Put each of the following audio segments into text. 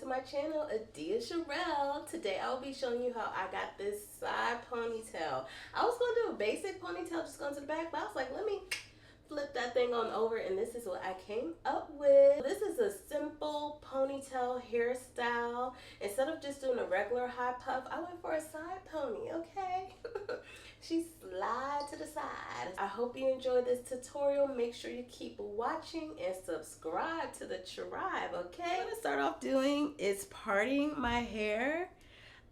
to my channel, Adia Sherelle. Today I will be showing you how I got this side ponytail. I was going to do a basic ponytail, just going to the back, but I was like, let me flip that thing on over, and this is what I came up with. This is a simple ponytail hairstyle. Instead of just doing a regular high puff, I went for a side pony, okay? She slide to the side. I hope you enjoyed this tutorial. Make sure you keep watching and subscribe to the tribe, okay? What I'm gonna start off doing is parting my hair.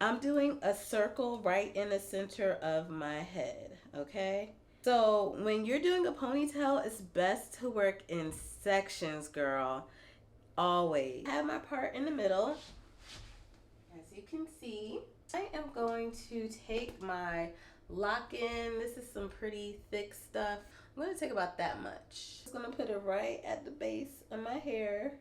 I'm doing a circle right in the center of my head, okay? So when you're doing a ponytail, it's best to work in sections, girl. Always. I have my part in the middle. As you can see, I am going to take my lock-in. This is some pretty thick stuff. I'm going to take about that much. I'm going to put it right at the base of my hair.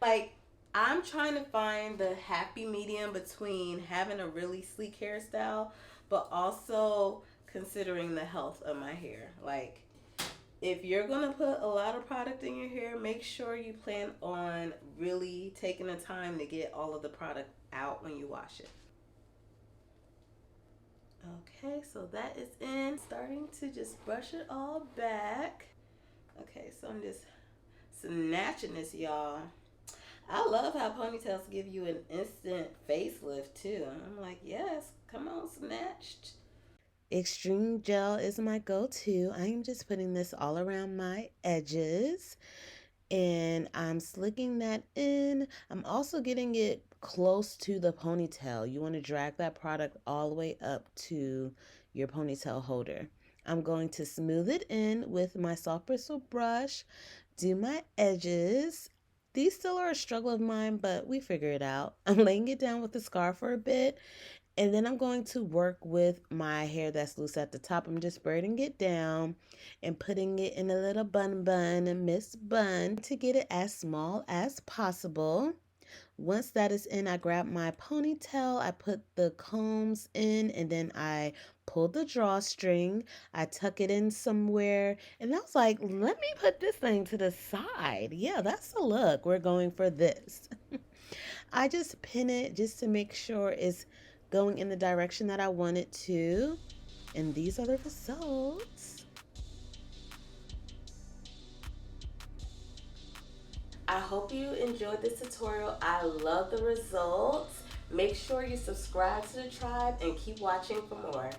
Like, I'm trying to find the happy medium between having a really sleek hairstyle, but also considering the health of my hair. Like, if you're gonna put a lot of product in your hair, make sure you plan on really taking the time to get all of the product out when you wash it. Okay, so that is in. Starting to just brush it all back. Okay, so I'm just snatching this, y'all. I love how ponytails give you an instant facelift too. I'm like, yes, come on, snatched. Extreme gel is my go-to. I am just putting this all around my edges and I'm slicking that in. I'm also getting it close to the ponytail. You want to drag that product all the way up to your ponytail holder. I'm going to smooth it in with my soft bristle brush, do my edges. These still are a struggle of mine, but we figure it out. I'm laying it down with the scarf for a bit. And then I'm going to work with my hair that's loose at the top. I'm just braiding it down and putting it in a little a Miss Bun, to get it as small as possible. Once that is in, I grab my ponytail, I put the combs in, and then I pull the drawstring, I tuck it in somewhere, and I was like, let me put this thing to the side. Yeah, that's the look. We're going for this. I just pin it just to make sure it's going in the direction that I want it to. And these are the results. I hope you enjoyed this tutorial. I love the results. Make sure you subscribe to the tribe and keep watching for more.